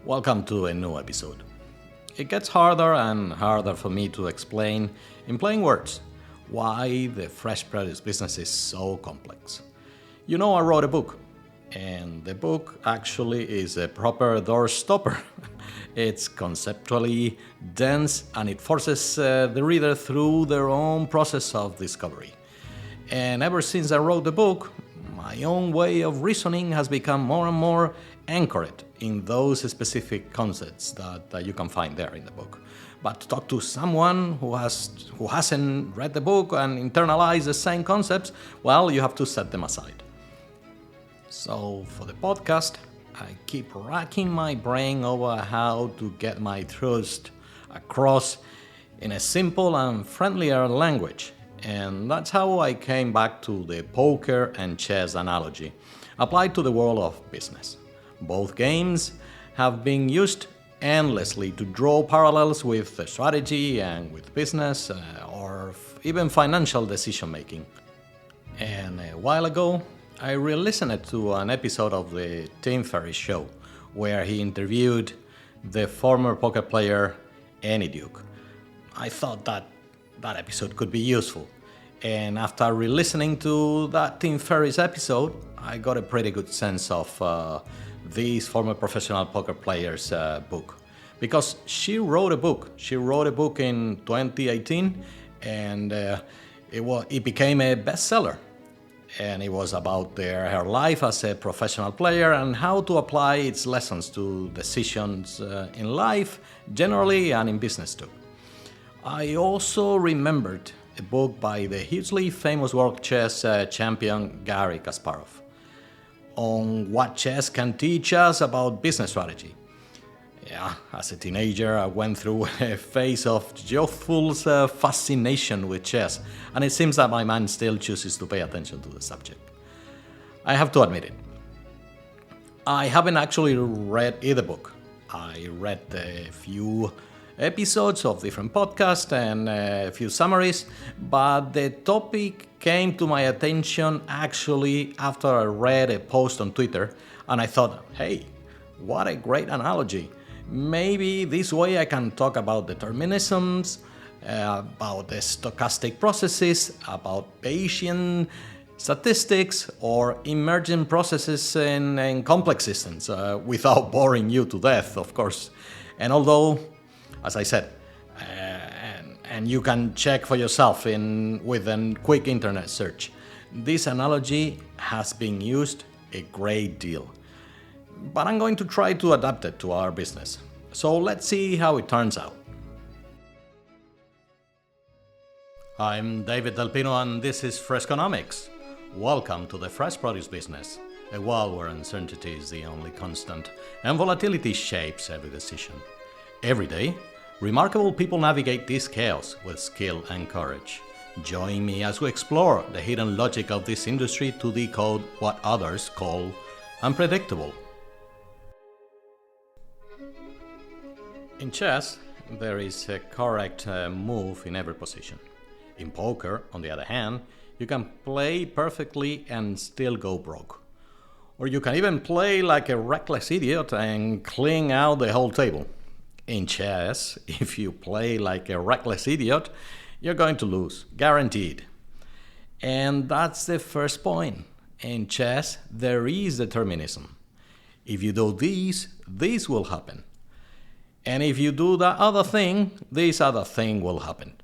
Welcome to a new episode. It gets harder and harder for me to explain, in plain words, why the fresh produce business is so complex. I wrote a book, and the book actually is a proper door stopper. It's conceptually dense and it forces the reader through their own process of discovery. And ever since I wrote the book, my own way of reasoning has become more and more anchored in those specific concepts that you can find there in the book. But to talk to someone who hasn't read the book and internalized the same concepts, well, you have to set them aside. So for the podcast, I keep racking my brain over how to get my truths across in a simple and friendlier language. And that's how I came back to the poker and chess analogy, applied to the world of business. Both games have been used endlessly to draw parallels with strategy and with business or even financial decision making. And a while ago, I re-listened to an episode of the Tim Ferriss show where he interviewed the former poker player Annie Duke. I thought that episode could be useful. And after re-listening to that Tim Ferriss episode, I got a pretty good sense of this former professional poker player's book. Because she wrote a book. She wrote a book in 2018 and it became a bestseller. And it was about her life as a professional player and how to apply its lessons to decisions in life generally and in business too. I also remembered a book by the hugely famous world chess champion Garry Kasparov on what chess can teach us about business strategy. Yeah, as a teenager, I went through a phase of youthful fascination with chess, and it seems that my mind still chooses to pay attention to the subject. I have to admit it. I haven't actually read either book. I read a few episodes of different podcasts and a few summaries, but the topic came to my attention actually after I read a post on Twitter, and I thought, hey, what a great analogy. Maybe this way I can talk about determinisms, about the stochastic processes, about Bayesian statistics, or emergent processes in complex systems, without boring you to death, of course. And although, as I said, and you can check for yourself with a quick internet search, this analogy has been used a great deal. But I'm going to try to adapt it to our business. So let's see how it turns out. I'm David Del Pino and this is Fresconomics. Welcome to the fresh produce business, a world where uncertainty is the only constant and volatility shapes every decision. Every day, remarkable people navigate this chaos with skill and courage. Join me as we explore the hidden logic of this industry to decode what others call unpredictable. In chess, there is a correct move in every position. In poker, on the other hand, you can play perfectly and still go broke. Or you can even play like a reckless idiot and clean out the whole table. In chess, if you play like a reckless idiot, you're going to lose, guaranteed. And that's the first point. In chess, there is determinism. If you do this will happen. And if you do that other thing, this other thing will happen.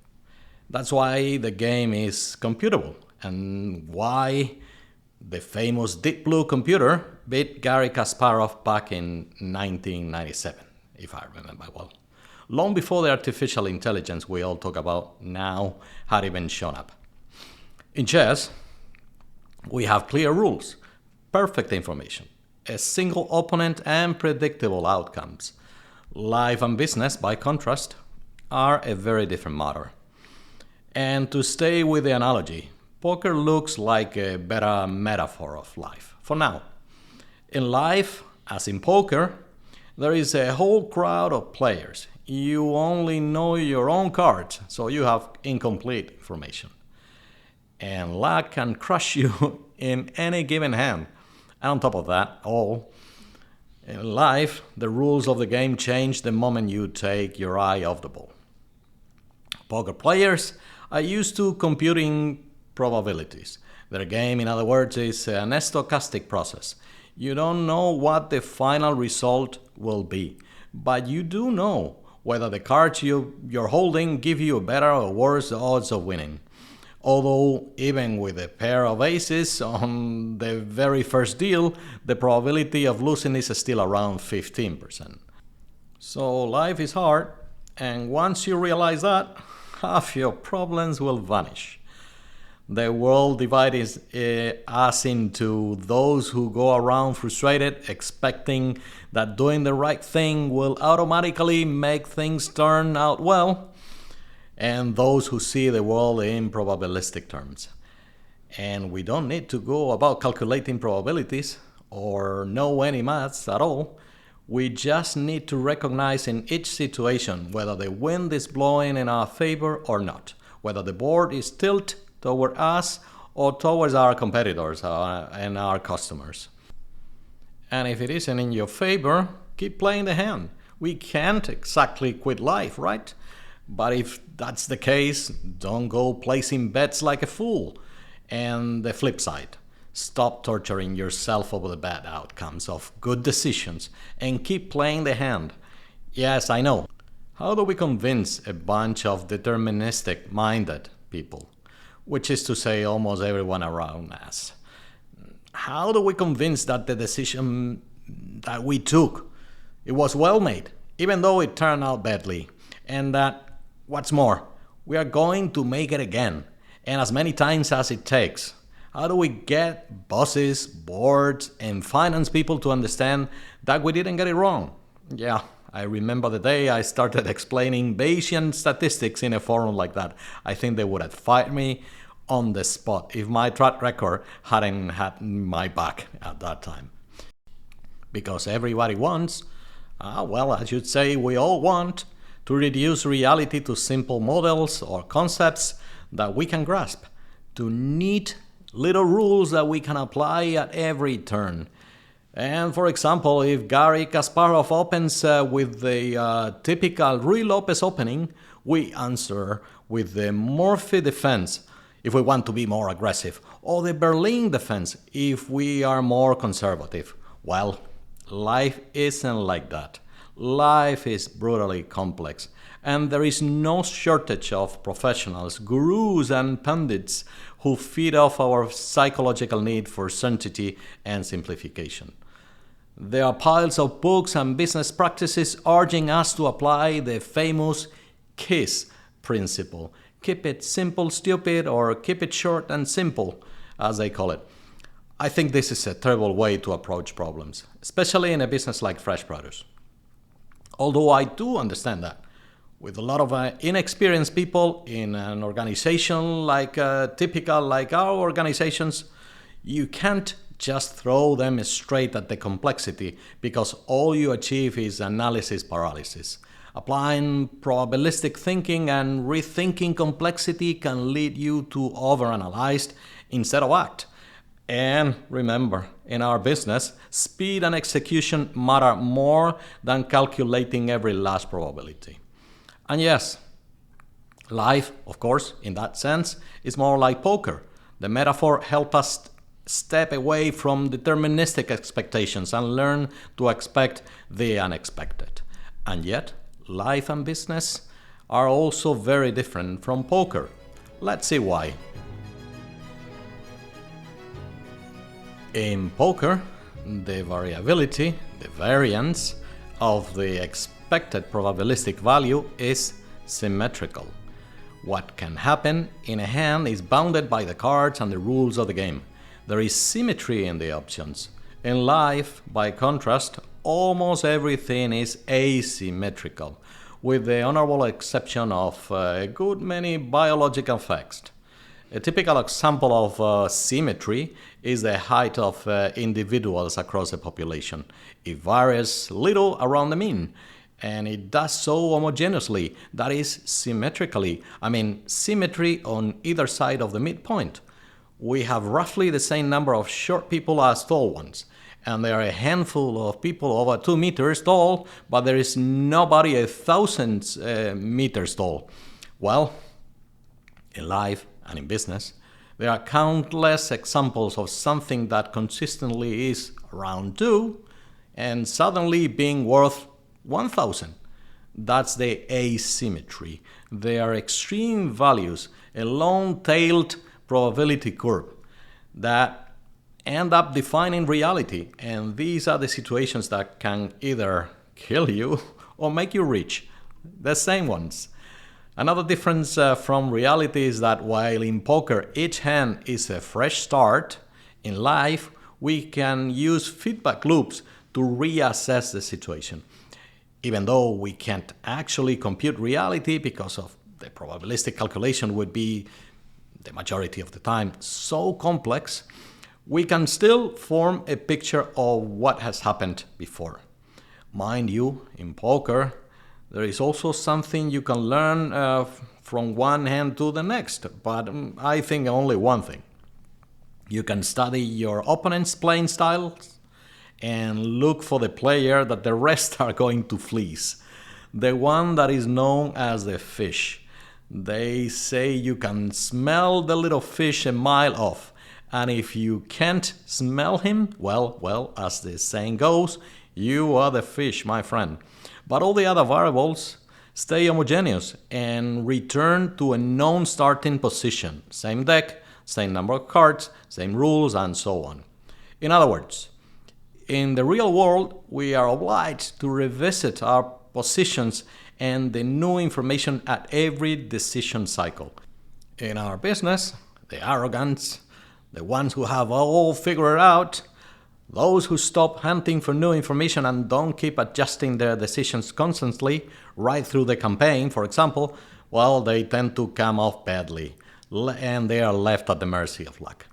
That's why the game is computable and why the famous Deep Blue computer beat Garry Kasparov back in 1997, if I remember well. Long before the artificial intelligence we all talk about now had even shown up. In chess, we have clear rules, perfect information, a single opponent and predictable outcomes. Life and business, by contrast, are a very different matter. And to stay with the analogy, poker looks like a better metaphor of life, for now. In life, as in poker, there is a whole crowd of players. You only know your own cards, so you have incomplete information. And luck can crush you in any given hand. And on top of that, In life, the rules of the game change the moment you take your eye off the ball. Poker players are used to computing probabilities. Their game, in other words, is an stochastic process. You don't know what the final result will be, but you do know whether the cards you're holding give you better or worse odds of winning. Although, even with a pair of aces on the very first deal, the probability of losing is still around 15%. So life is hard, and once you realize that, half your problems will vanish. The world divides us into those who go around frustrated, expecting that doing the right thing will automatically make things turn out well, and those who see the world in probabilistic terms. And we don't need to go about calculating probabilities or know any maths at all. We just need to recognize in each situation whether the wind is blowing in our favor or not, whether the board is tilted toward us or towards our competitors and our customers. And if it isn't in your favor, keep playing the hand. We can't exactly quit life, right? But if that's the case, don't go placing bets like a fool. And the flip side, stop torturing yourself over the bad outcomes of good decisions and keep playing the hand. Yes, I know. How do we convince a bunch of deterministic minded people? Which is to say, almost everyone around us. How do we convince that the decision that we took, it was well made, even though it turned out badly, and that, what's more, we are going to make it again, and as many times as it takes? How do we get bosses, boards, and finance people to understand that we didn't get it wrong? Yeah, I remember the day I started explaining Bayesian statistics in a forum like that. I think they would have fired me on the spot if my track record hadn't had my back at that time. Because everybody wants, I should say we all want, to reduce reality to simple models or concepts that we can grasp, to neat little rules that we can apply at every turn. And for example, if Garry Kasparov opens with the typical Ruy Lopez opening, we answer with the Murphy defense if we want to be more aggressive, or the Berlin defense if we are more conservative. Well, life isn't like that. Life is brutally complex, and there is no shortage of professionals, gurus, and pundits who feed off our psychological need for certainty and simplification. There are piles of books and business practices urging us to apply the famous KISS principle. Keep it simple, stupid, or keep it short and simple, as they call it. I think this is a terrible way to approach problems, especially in a business like Fresh Produce. Although I do understand that, with a lot of inexperienced people in an organization typical like our organizations, you can't just throw them straight at the complexity because all you achieve is analysis paralysis. Applying probabilistic thinking and rethinking complexity can lead you to overanalyze instead of act. And remember, in our business, speed and execution matter more than calculating every last probability. And yes, life, of course, in that sense, is more like poker. The metaphor helps us step away from deterministic expectations and learn to expect the unexpected. And yet, life and business are also very different from poker. Let's see why. In poker, the variability, the variance of the expected probabilistic value is symmetrical. What can happen in a hand is bounded by the cards and the rules of the game. There is symmetry in the options. In life, by contrast, almost everything is asymmetrical, with the honorable exception of a good many biological facts. A typical example of symmetry is the height of individuals across the population. It varies little around the mean, and it does so homogeneously, that is, symmetrically. Symmetry on either side of the midpoint. We have roughly the same number of short people as tall ones, and there are a handful of people over 2 meters tall, but there is nobody 1,000 meters tall. Well, in life and in business, there are countless examples of something that consistently is around 2 and suddenly being worth 1,000. That's the asymmetry. They are extreme values, a long-tailed probability curve that end up defining reality. And these are the situations that can either kill you or make you rich. The same ones. Another difference from reality is that while in poker each hand is a fresh start, in life we can use feedback loops to reassess the situation. Even though we can't actually compute reality because of the probabilistic calculation would be, the majority of the time, so complex, we can still form a picture of what has happened before. Mind you, in poker, there is also something you can learn from one hand to the next, but I think only one thing. You can study your opponent's playing styles and look for the player that the rest are going to fleece, the one that is known as the fish. They say you can smell the little fish a mile off, and if you can't smell him, well, as the saying goes, you are the fish, my friend. But all the other variables stay homogeneous and return to a known starting position. Same deck, same number of cards, same rules, and so on. In other words, in the real world, we are obliged to revisit our positions and the new information at every decision cycle. In our business, the arrogants, the ones who have all figured out, those who stop hunting for new information and don't keep adjusting their decisions constantly, right through the campaign, for example, well, they tend to come off badly, and they are left at the mercy of luck.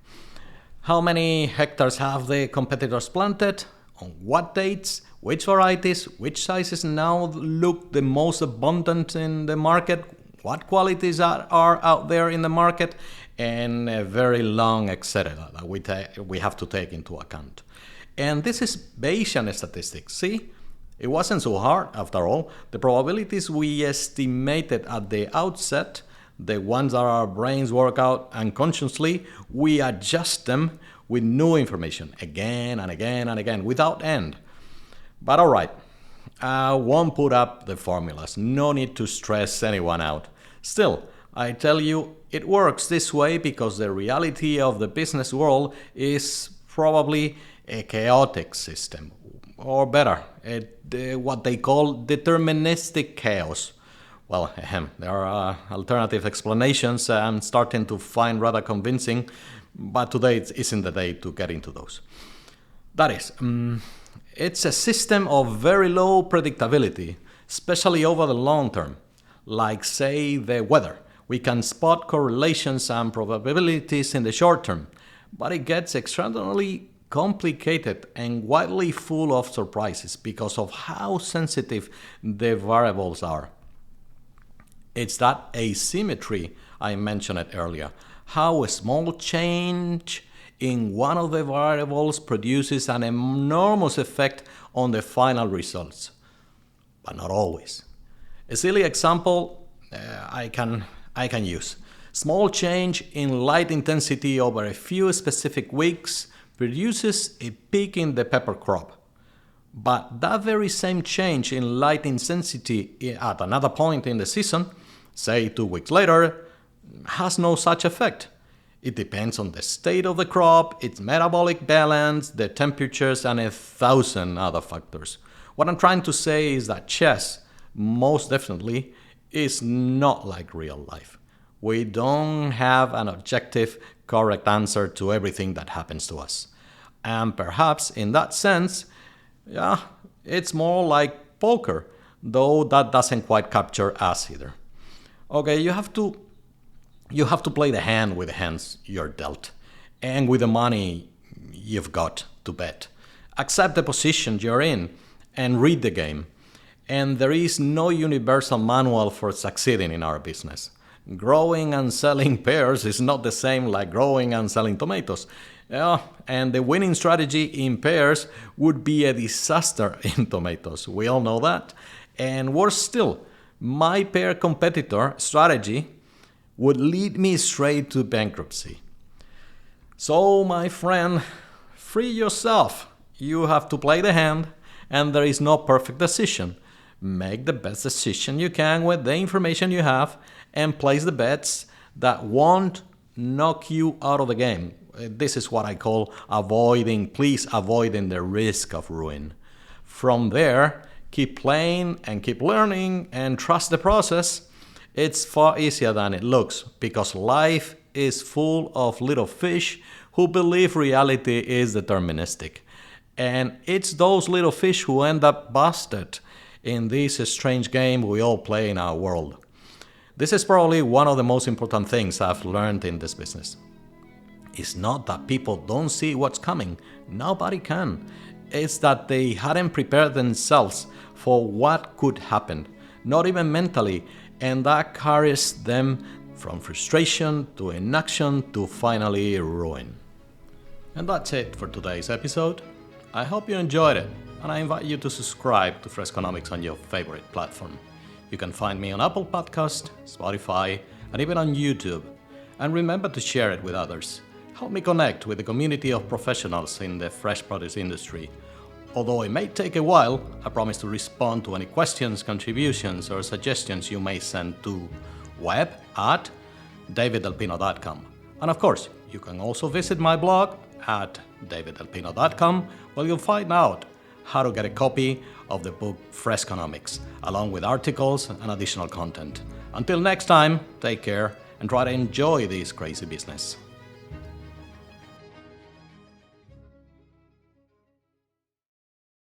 How many hectares have the competitors planted? On what dates? Which varieties? Which sizes now look the most abundant in the market? What qualities are out there in the market? And a very long etc. that we have to take into account. And this is Bayesian statistics, see? It wasn't so hard, after all. The probabilities we estimated at the outset, the ones that our brains work out unconsciously, we adjust them with new information, again and again and again, without end. But alright, I won't put up the formulas, no need to stress anyone out. Still, I tell you, it works this way because the reality of the business world is probably a chaotic system, or better, what they call deterministic chaos. Well, there are alternative explanations I'm starting to find rather convincing, but today isn't the day to get into those. That is, it's a system of very low predictability, especially over the long term, like say the weather. We can spot correlations and probabilities in the short term, but it gets extraordinarily complicated and widely full of surprises because of how sensitive the variables are. It's that asymmetry I mentioned earlier, how a small change in one of the variables produces an enormous effect on the final results, but not always. A silly example I can use. Small change in light intensity over a few specific weeks produces a peak in the pepper crop. But that very same change in light intensity at another point in the season, say 2 weeks later, has no such effect. It depends on the state of the crop, its metabolic balance, the temperatures, and 1,000 other factors. What I'm trying to say is that chess, most definitely, is not like real life. We don't have an objective, correct answer to everything that happens to us. And perhaps in that sense, it's more like poker, though that doesn't quite capture us either. Okay, you have to play the hand with the hands you're dealt, and with the money you've got to bet. Accept the position you're in, and read the game. And there is no universal manual for succeeding in our business. Growing and selling pears is not the same like growing and selling tomatoes. Yeah, and the winning strategy in pears would be a disaster in tomatoes. We all know that. And worse still, my pear competitor strategy would lead me straight to bankruptcy. So, my friend, free yourself. You have to play the hand, and there is no perfect decision. Make the best decision you can with the information you have and place the bets that won't knock you out of the game. This is what I call please avoiding the risk of ruin. From there, keep playing and keep learning and trust the process. It's far easier than it looks because life is full of little fish who believe reality is deterministic. And it's those little fish who end up busted in this strange game we all play in our world. This is probably one of the most important things I've learned in this business. It's not that people don't see what's coming, nobody can. It's that they hadn't prepared themselves for what could happen, not even mentally, and that carries them from frustration to inaction to finally ruin. And that's it for today's episode. I hope you enjoyed it, and I invite you to subscribe to Fresconomics on your favorite platform. You can find me on Apple Podcast, Spotify, and even on YouTube. And remember to share it with others. Help me connect with the community of professionals in the fresh produce industry. Although it may take a while, I promise to respond to any questions, contributions, or suggestions you may send to web@daviddelpino.com. And of course, you can also visit my blog at daviddelpino.com, where you'll find out how to get a copy of the book Fresconomics, along with articles and additional content. Until next time, take care and try to enjoy this crazy business.